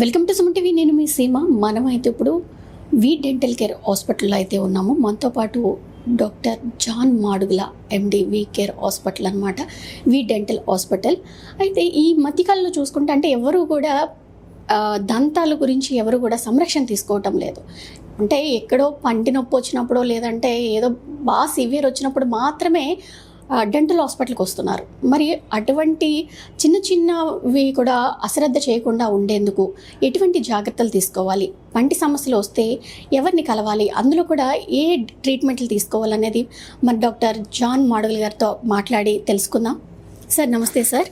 Welcome to Suman TV. నేను మీ సీమ. మనమైతే ఇప్పుడు వి డెంటల్ కేర్ హాస్పిటల్లో అయితే ఉన్నాము. మనతో పాటు doctor John Madugula MD V care hospital అనమాట, వి డెంటల్ హాస్పిటల్. అయితే ఈ మధ్యకాలంలో చూసుకుంటే అంటే ఎవరు కూడా దంతాల గురించి ఎవరు కూడా సంరక్షణ తీసుకోవటం లేదు. అంటే ఎక్కడో పంటి నొప్పి వచ్చినప్పుడు లేదంటే ఏదో బాగా సివియర్ వచ్చినప్పుడు మాత్రమే డెంటల్ హాస్పిటల్కి వస్తున్నారు. మరి అటువంటి చిన్న చిన్నవి కూడా అశ్రద్ధ చేయకుండా ఉండేందుకు ఎటువంటి జాగ్రత్తలు తీసుకోవాలి, పంటి సమస్యలు వస్తే ఎవరిని కలవాలి, అందులో కూడా ఏ ట్రీట్మెంట్లు తీసుకోవాలనేది మన డాక్టర్ జాన్ మాడుగుల గారితో మాట్లాడి తెలుసుకుందాం. సార్ నమస్తే సార్.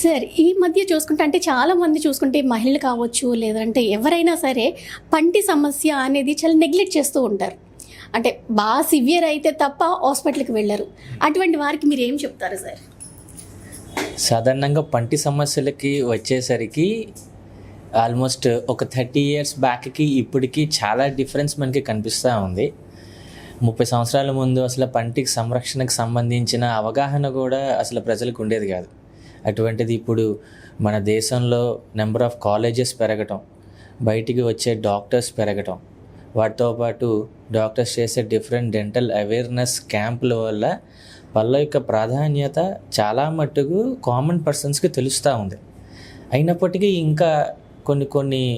సార్ ఈ మధ్య చూసుకుంటే అంటే చాలామంది చూసుకుంటే మహిళలు కావచ్చు లేదంటే ఎవరైనా సరే పంటి సమస్య అనేది చాలా నెగ్లెక్ట్ చేస్తూ ఉంటారు. అంటే బాగా సివియర్ అయితే తప్ప హాస్పిటల్కి వెళ్ళరు. అటువంటి వారికి మీరు ఏం చెప్తారు సార్? సాధారణంగా పంటి సమస్యలకి వచ్చేసరికి ఆల్మోస్ట్ ఒక 30 years బ్యాక్కి ఇప్పటికీ చాలా డిఫరెన్స్ మనకి కనిపిస్తూ ఉంది. 30 సంవత్సరాల ముందు అసలు పంటికి సంరక్షణకు సంబంధించిన అవగాహన కూడా అసలు ప్రజలకు ఉండేది కాదు. అటువంటిది ఇప్పుడు మన దేశంలో నెంబర్ ఆఫ్ కాలేజెస్ పెరగటం, బయటికి వచ్చే డాక్టర్స్ పెరగటం, వాటితో పాటు డాక్టర్స్ చేసే డిఫరెంట్ డెంటల్ అవేర్నెస్ క్యాంపుల వల్ల పళ్ళ యొక్క ప్రాధాన్యత చాలా మట్టుకు కామన్ పర్సన్స్కి తెలుస్తూ ఉంది. అయినప్పటికీ ఇంకా కొన్ని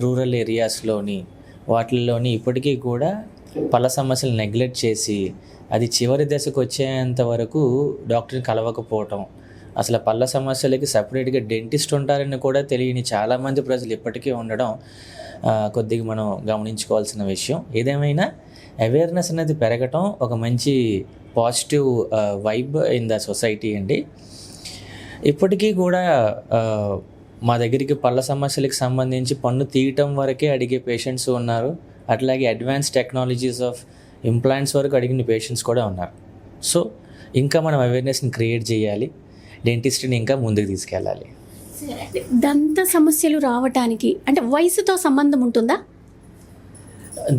రూరల్ ఏరియాస్లోని వాటిల్లోని ఇప్పటికీ కూడా పళ్ళ సమస్యలు నెగ్లెక్ట్ చేసి అది చివరి దశకు వచ్చేంత వరకు డాక్టర్ని కలవకపోవటం, అసలు పళ్ళ సమస్యలకి సపరేట్గా డెంటిస్ట్ ఉంటారని కూడా తెలియని చాలామంది ప్రజలు ఇప్పటికీ ఉండడం కొద్దిగా మనం గమనించుకోవాల్సిన విషయం. ఏదేమైనా అవేర్నెస్ అనేది పెరగటం ఒక మంచి positive vibe in the society అండి. ఇప్పటికీ కూడా మా దగ్గరికి పళ్ళ సమస్యలకు సంబంధించి పన్ను తీయటం వరకే అడిగే పేషెంట్స్ ఉన్నారు. అట్లాగే అడ్వాన్స్ టెక్నాలజీస్ ఆఫ్ ఇంప్లాంట్స్ వరకు అడిగిన పేషెంట్స్ కూడా ఉన్నారు. సో ఇంకా మనం అవేర్నెస్ని క్రియేట్ చేయాలి, డెంటిస్ట్ని ఇంకా ముందుకు తీసుకెళ్ళాలి. దంత సమస్యలు రావటానికి అంటే వయసుతో సంబంధం ఉంటుందా?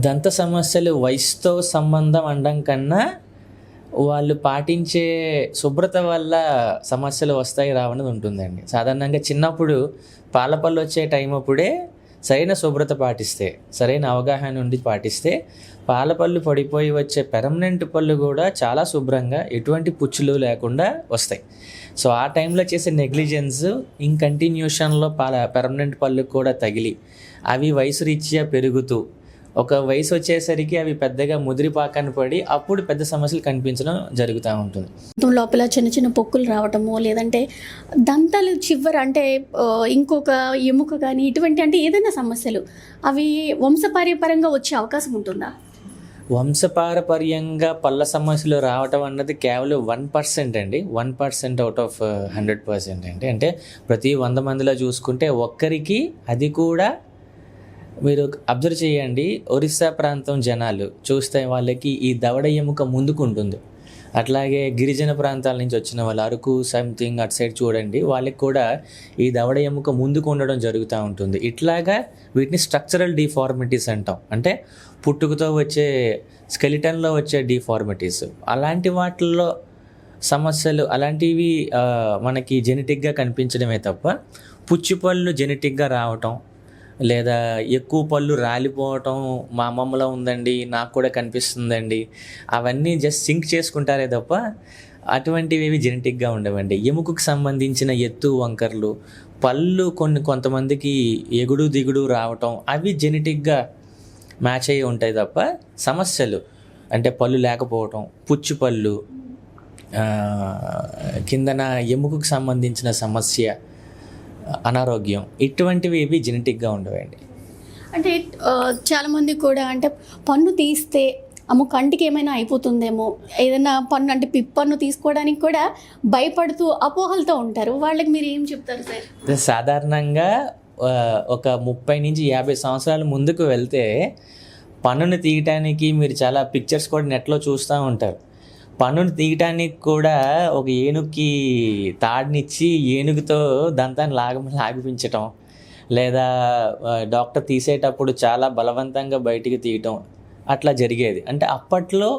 దంత సమస్యలు వయసుతో సంబంధం అనడం కన్నా వాళ్ళు పాటించే శుభ్రత వల్ల సమస్యలు వస్తాయి రావనేది ఉంటుందండి. సాధారణంగా చిన్నప్పుడు పాలపళ్ళు వచ్చే టైం అప్పుడే సరైన శుభ్రత పాటిస్తే, సరైన అవగాహన నుండి పాటిస్తే పాలపళ్ళు పడిపోయి వచ్చే పెర్మనెంట్ పళ్ళు కూడా చాలా శుభ్రంగా ఎటువంటి పుచ్చులు లేకుండా వస్తాయి. సో ఆ టైంలో చేసే నెగ్లిజెన్స్ కంటిన్యూషన్లో పెర్మనెంట్ పళ్ళు కూడా తగిలి అవి వయసు రీత్యా పెరుగుతూ ఒక వయసు వచ్చేసరికి అవి పెద్దగా ముదిరిపాకన పడి అప్పుడు పెద్ద సమస్యలు కనిపించడం జరుగుతూ ఉంటుంది. లోపల చిన్న చిన్న పొక్కులు రావటము లేదంటే దంతాలు చివర అంటే ఇంకొక ఎముక కానీ ఇటువంటి అంటే ఏదైనా సమస్యలు అవి వంశపార్యపరంగా వచ్చే అవకాశం ఉంటుందా? వంశపారపర్యంగా పళ్ళ సమస్యలు రావటం అన్నది కేవలం 1% అండి. 1% అవుట్ ఆఫ్ 100% అండి. అంటే ప్రతి 100 మందిలో చూసుకుంటే ఒక్కరికి, అది కూడా మీరు అబ్జర్వ్ చేయండి, ఒరిస్సా ప్రాంతం జనాలు చూస్తే వాళ్ళకి ఈ దవడ ఎముక ముందుకు ఉంటుంది. అట్లాగే గిరిజన ప్రాంతాల నుంచి వచ్చిన వాళ్ళు అరకు సంథింగ్ అటు సైడ్ చూడండి, వాళ్ళకి కూడా ఈ దవడ ఎముక ముందుకు ఉండడం జరుగుతూ ఉంటుంది. ఇట్లాగా వీటిని స్ట్రక్చరల్ డిఫార్మిటీస్ అంటాం. అంటే పుట్టుకతో వచ్చే స్కెలిటన్లో వచ్చే డిఫార్మిటీస్, అలాంటి వాటిల్లో సమస్యలు అలాంటివి మనకి జెనెటిక్గా కనిపించడమే తప్ప పుచ్చిపళ్ళు జెనెటిక్గా రావటం లేదా ఎక్కువ పళ్ళు రాలిపోవటం మా అమ్మమ్మలో ఉందండి నాకు కూడా కనిపిస్తుందండి, అవన్నీ జస్ట్ సింక్ చేసుకుంటారే తప్ప అటువంటివి ఏవి జెనెటిక్గా ఉండవండి. ఎముకకు సంబంధించిన ఎత్తు వంకర్లు, పళ్ళు కొంతమందికి ఎగుడు దిగుడు రావటం అవి జెనెటిక్గా మ్యాచ్ అయ్యి ఉంటాయి తప్ప సమస్యలు అంటే పళ్ళు లేకపోవటం, పుచ్చు పళ్ళు, కిందన ఎముకకు సంబంధించిన సమస్య, అనారోగ్యం, ఇటువంటివి ఏవి జెనెటిక్గా ఉండవండి. అంటే చాలామంది కూడా అంటే పన్ను తీస్తే అమ్మో కంటికి ఏమైనా అయిపోతుందేమో, ఏదైనా పన్ను అంటే పిప్పన్ను తీసుకోవడానికి కూడా భయపడుతూ అపోహలతో ఉంటారు. వాళ్ళకి మీరు ఏం చెప్తారు సార్? సాధారణంగా ఒక 30 నుంచి 50 సంవత్సరాల ముందుకు వెళ్తే పన్నును తీయటానికి మీరు చాలా పిక్చర్స్ కూడా నెట్లో చూస్తూ ఉంటారు. పన్నును తీయటానికి కూడా ఒక ఏనుగుకి తాడునిచ్చి ఏనుగుతో దంతాన్ని లాగిపించటం, లేదా డాక్టర్ తీసేటప్పుడు చాలా బలవంతంగా బయటికి తీయటం అట్లా జరిగేది. అంటే అప్పట్లో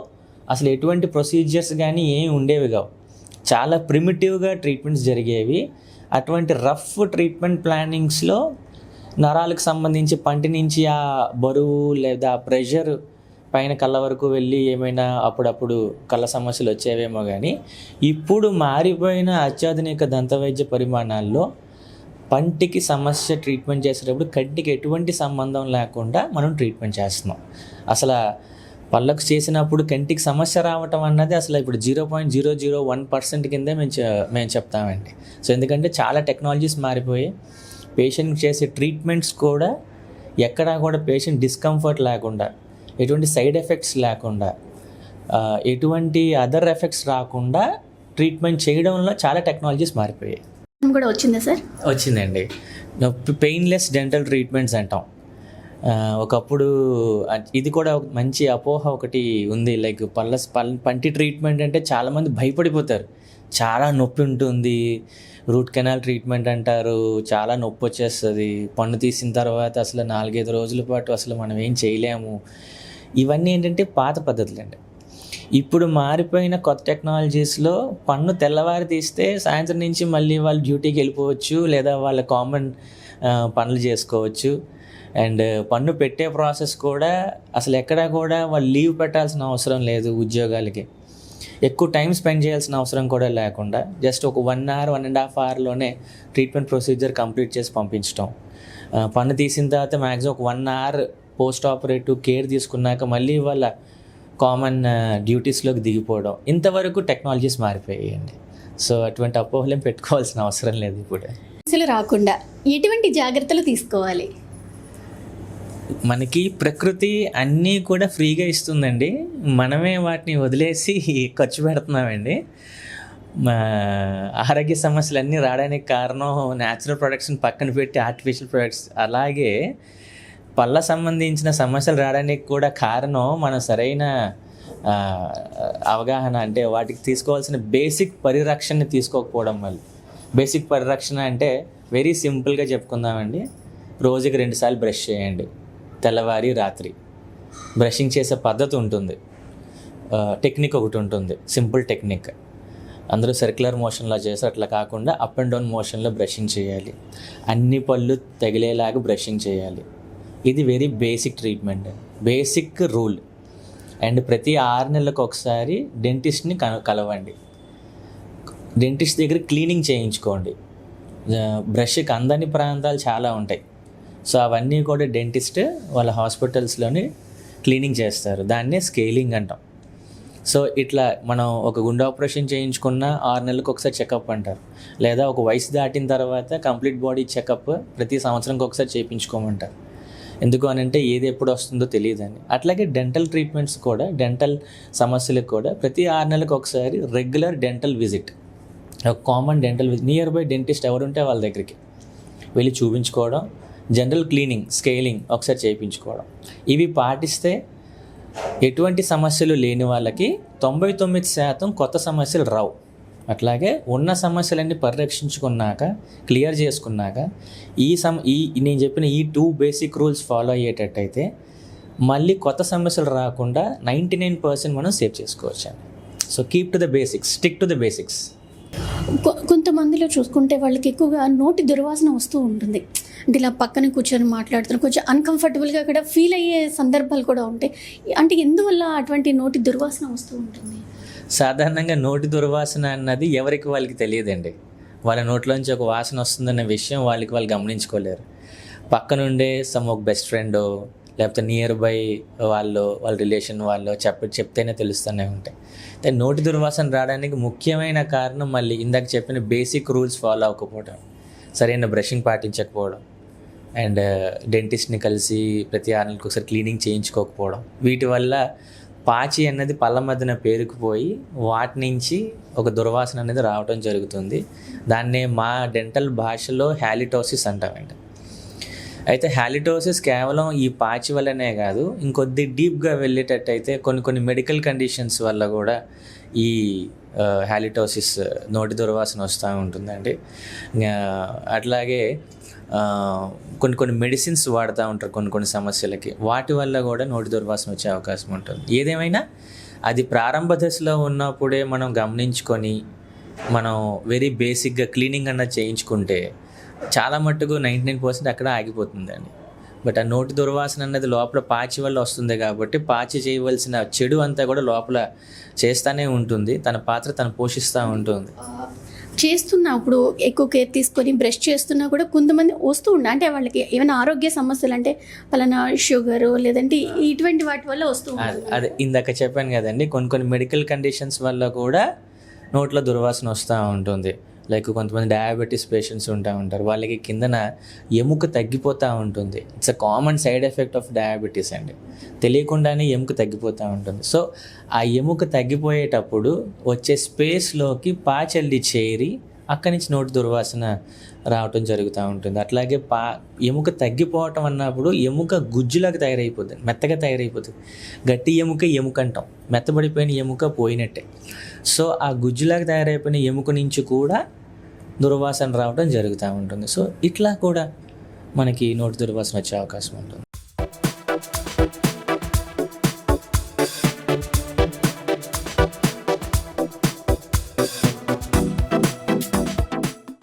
అసలు ఎటువంటి ప్రొసీజర్స్ కానీ ఏమి ఉండేవి కావు, చాలా ప్రిమిటివ్గా ట్రీట్మెంట్స్ జరిగేవి. అటువంటి రఫ్ ట్రీట్మెంట్ ప్లానింగ్స్లో నరాలకు సంబంధించి పంటి నుంచి ఆ బరువు లేదా ప్రెషర్ పైన కళ్ళ వరకు వెళ్ళి ఏమైనా అప్పుడప్పుడు కళ్ళ సమస్యలు వచ్చేవేమో కానీ ఇప్పుడు మారిపోయిన అత్యాధునిక దంతవైద్య పరిమాణాల్లో పంటికి సమస్య ట్రీట్మెంట్ చేసేటప్పుడు కంటికి ఎటువంటి సంబంధం లేకుండా మనం ట్రీట్మెంట్ చేస్తున్నాం. అసలు పళ్ళకు చేసినప్పుడు కంటికి సమస్య రావటం అన్నది అసలు ఇప్పుడు 0.001% కిందే మేము చెప్తామండి. సో ఎందుకంటే చాలా టెక్నాలజీస్ మారిపోయి పేషెంట్కి చేసే ట్రీట్మెంట్స్ కూడా ఎక్కడా కూడా పేషెంట్ డిస్కంఫర్ట్ లేకుండా, ఎటువంటి సైడ్ ఎఫెక్ట్స్ లేకుండా, ఎటువంటి అదర్ ఎఫెక్ట్స్ రాకుండా ట్రీట్మెంట్ చేయడంలో చాలా టెక్నాలజీస్ మారిపోయాయి. కూడా వచ్చిందా సార్? వచ్చిందండి. పెయిన్లెస్ డెంటల్ ట్రీట్మెంట్స్ అంటాం. ఒకప్పుడు ఇది కూడా ఒక మంచి అపోహ ఒకటి ఉంది. లైక్ పంటి ట్రీట్మెంట్ అంటే చాలామంది భయపడిపోతారు. చాలా నొప్పి ఉంటుంది, రూట్ కెనాల్ ట్రీట్మెంట్ అంటారు, చాలా నొప్పి వచ్చేస్తుంది, పన్ను తీసిన తర్వాత అసలు 4-5 రోజుల పాటు అసలు మనం ఏం చేయలేము. ఇవన్నీ ఏంటంటే పాత పద్ధతులండి. ఇప్పుడు మారిపోయిన కొత్త టెక్నాలజీస్లో పన్ను తెల్లవారి తీస్తే సాయంత్రం నుంచి మళ్ళీ వాళ్ళు డ్యూటీకి వెళ్ళిపోవచ్చు, లేదా వాళ్ళ కామన్ పనులు చేసుకోవచ్చు. అండ్ పన్ను పెట్టే ప్రాసెస్ కూడా అసలు ఎక్కడా కూడా వాళ్ళు లీవ్ పెట్టాల్సిన అవసరం లేదు. ఉద్యోగాలకి ఎక్కువ టైం స్పెండ్ చేయాల్సిన అవసరం కూడా లేకుండా జస్ట్ ఒక 1 hour 1.5 hourలోనే ట్రీట్మెంట్ ప్రొసీజర్ కంప్లీట్ చేసి పంపించడం. పన్ను తీసిన తర్వాత మ్యాక్సిమం ఒక 1 hour పోస్ట్ ఆపరేటివ్ కేర్ తీసుకున్నాక మళ్ళీ వాళ్ళ కామన్ డ్యూటీస్లోకి దిగిపోవడం. ఇంతవరకు టెక్నాలజీస్ మారిపోయాయండి. సో అటువంటి అపోహలేం పెట్టుకోవాల్సిన అవసరం లేదు. ఇప్పుడు అసలు రాకుండా ఎటువంటి జాగ్రత్తలు తీసుకోవాలి? మనకి ప్రకృతి అన్నీ కూడా ఫ్రీగా ఇస్తుందండి, మనమే వాటిని వదిలేసి ఖర్చు పెడుతున్నామండి. ఆరోగ్య సమస్యలు అన్నీ రావడానికి కారణం న్యాచురల్ ప్రొడక్ట్స్ని పక్కన పెట్టి ఆర్టిఫిషియల్ ప్రొడక్ట్స్. అలాగే పళ్ళ సంబంధించిన సమస్యలు రావడానికి కూడా కారణం మనం సరైన అవగాహన, అంటే వాటికి తీసుకోవాల్సిన బేసిక్ పరిరక్షణని తీసుకోకపోవడం వల్ల. బేసిక్ పరిరక్షణ అంటే వెరీ సింపుల్గా చెప్పుకుందామండి. రోజుకి 2 సార్లు బ్రష్ చేయండి, తెల్లవారి రాత్రి. బ్రషింగ్ చేసే పద్ధతి ఉంటుంది, టెక్నిక్ ఒకటి ఉంటుంది, సింపుల్ టెక్నిక్. అందరూ సర్క్యులర్ మోషన్లో చేసి అట్లా కాకుండా అప్ అండ్ డౌన్ మోషన్లో బ్రషింగ్ చేయాలి. అన్ని పళ్ళు తగిలేలాగా బ్రషింగ్ చేయాలి. ఇది very basic treatment, basic rule. And ప్రతి 6 నెలలకు ఒకసారి డెంటిస్ట్ని కలవండి. డెంటిస్ట్ దగ్గర క్లీనింగ్ చేయించుకోండి. బ్రష్కి అందని ప్రాంతాలు చాలా ఉంటాయి. సో అవన్నీ కూడా డెంటిస్ట్ వాళ్ళ హాస్పిటల్స్లోని క్లీనింగ్ చేస్తారు. దాన్నే స్కేలింగ్ అంటాం. సో ఇట్లా మనం ఒక గుండె ఆపరేషన్ చేయించుకున్న 6 నెలలకు ఒకసారి చెకప్ అంటారు, లేదా ఒక వయసు దాటిన తర్వాత కంప్లీట్ బాడీ చెకప్ ప్రతి సంవత్సరంకి ఒకసారి చేయించుకోమంటారు. ఎందుకు అని అంటే ఏది ఎప్పుడు వస్తుందో తెలియదని. అట్లాగే డెంటల్ ట్రీట్మెంట్స్ కూడా, డెంటల్ సమస్యలకు కూడా ప్రతి 6 నెలలకు ఒకసారి రెగ్యులర్ డెంటల్ విజిట్, ఒక common dental visit, nearby dentist ఎవరుంటే వాళ్ళ దగ్గరికి వెళ్ళి చూపించుకోవడం, జనరల్ క్లీనింగ్, స్కేలింగ్ ఒకసారి చేయించుకోవడం. ఇవి పాటిస్తే ఎటువంటి సమస్యలు లేని వాళ్ళకి 99% కొత్త సమస్యలు రావు. అట్లాగే ఉన్న సమస్యలన్నీ పరిరక్షించుకున్నాక, క్లియర్ చేసుకున్నాక ఈ నేను చెప్పిన ఈ 2 బేసిక్ రూల్స్ ఫాలో అయ్యేటట్టయితే మళ్ళీ కొత్త సమస్యలు రాకుండా 99% మనం సేవ్ చేసుకోవచ్చు. So keep to the basics, stick to the basics. కొంతమందిలో చూసుకుంటే వాళ్ళకి ఎక్కువగా నోటి దుర్వాసన వస్తూ ఉంటుంది. అంటే ఇలా పక్కన కూర్చొని మాట్లాడుతున్నారు, కొంచెం అన్కంఫర్టబుల్గా కూడా ఫీల్ అయ్యే సందర్భాలు కూడా ఉంటాయి. అంటే ఎందువల్ల అటువంటి నోటి దుర్వాసన వస్తూ ఉంటుంది? సాధారణంగా నోటి దుర్వాసన అన్నది ఎవరికి వాళ్ళకి తెలియదండి. వాళ్ళ నోట్లోంచి ఒక వాసన వస్తుందన్న విషయం వాళ్ళు గమనించుకోలేరు. పక్కనుండే ఒక బెస్ట్ ఫ్రెండో లేకపోతే నియర్ బై వాళ్ళ రిలేషన్ వాళ్ళు చెప్తేనే తెలుస్తూనే ఉంటాయి. నోటి దుర్వాసన రావడానికి ముఖ్యమైన కారణం మళ్ళీ ఇందాక చెప్పిన బేసిక్ రూల్స్ ఫాలో అవ్వకపోవడం, సరైన బ్రషింగ్ పాటించకపోవడం, అండ్ డెంటిస్ట్ని కలిసి ప్రతి 6 నెలలకు ఒకసారి క్లీనింగ్ చేయించుకోకపోవడం. వీటి వల్ల పాచి అన్నది పళ్ళ మధ్యన పేరుకుపోయి వాటి నుంచి ఒక దుర్వాసన అనేది రావడం జరుగుతుంది. దాన్నే మా డెంటల్ భాషలో హ్యాలిటోసిస్ అంటామండి. అయితే హ్యాలిటోసిస్ కేవలం ఈ పాచి వల్లనే కాదు, ఇంకొద్ది డీప్గా వెళ్ళేటట్టయితే కొన్ని మెడికల్ కండిషన్స్ వల్ల కూడా ఈ హ్యాలిటోసిస్, నోటి దుర్వాసన వస్తూ ఉంటుందండి. అట్లాగే కొన్ని మెడిసిన్స్ వాడుతూ ఉంటారు కొన్ని సమస్యలకి, వాటి వల్ల కూడా నోటి దుర్వాసన వచ్చే అవకాశం ఉంటుంది. ఏదేమైనా అది ప్రారంభ దశలో ఉన్నప్పుడే మనం గమనించుకొని మనం వెరీ బేసిక్గా క్లీనింగ్ అన్నది చేయించుకుంటే చాలా మట్టుకు 99% అక్కడ ఆగిపోతుందండి. బట్ ఆ నోటి దుర్వాసన అన్నది లోపల పాచి వల్ల వస్తుంది కాబట్టి పాచి చేయవలసిన చెడు అంతా కూడా లోపల చేస్తూనే ఉంటుంది, తన పాత్ర తను పోషిస్తూ ఉంటుంది. చేస్తున్నప్పుడు ఎక్కువ కేర్ తీసుకొని బ్రష్ చేస్తున్నా కూడా కొంతమంది వస్తూ అంటే వాళ్ళకి ఏమైనా ఆరోగ్య సమస్యలు అంటే పలానా షుగరు లేదంటే ఇటువంటి వాటి వల్ల వస్తూ ఉంటుంది. అదే ఇందాక చెప్పాను కదండి, కొన్ని మెడికల్ కండిషన్స్ వల్ల కూడా నోట్లో దుర్వాసన వస్తూ ఉంటుంది. లైక్ కొంతమంది డయాబెటీస్ పేషెంట్స్ ఉంటారు, వాళ్ళకి కిందన ఎముక తగ్గిపోతూ ఉంటుంది. It's a common side effect of diabetes అండి. తెలియకుండానే ఎముక తగ్గిపోతూ ఉంటుంది. సో ఆ ఎముక తగ్గిపోయేటప్పుడు వచ్చే స్పేస్లోకి పాచెల్లి చేరి అక్కడి నుంచి నోటి దుర్వాసన రావటం జరుగుతూ ఉంటుంది. అట్లాగే ఎముక తగ్గిపోవటం అన్నప్పుడు ఎముక గుజ్జులాగా తయారైపోతుంది, మెత్తగా తయారైపోతుంది. గట్టి ఎముక అంటాం, మెత్తబడిపోయిన ఎముక పోయినట్టే. సో ఆ గుజ్జులాగా తయారైపోయిన ఎముక నుంచి కూడా దుర్వాసన రావడం జరుగుతూ ఉంటుంది. సో ఇట్లా కూడా మనకి నోటి దుర్వాసన వచ్చే అవకాశం ఉంటుంది.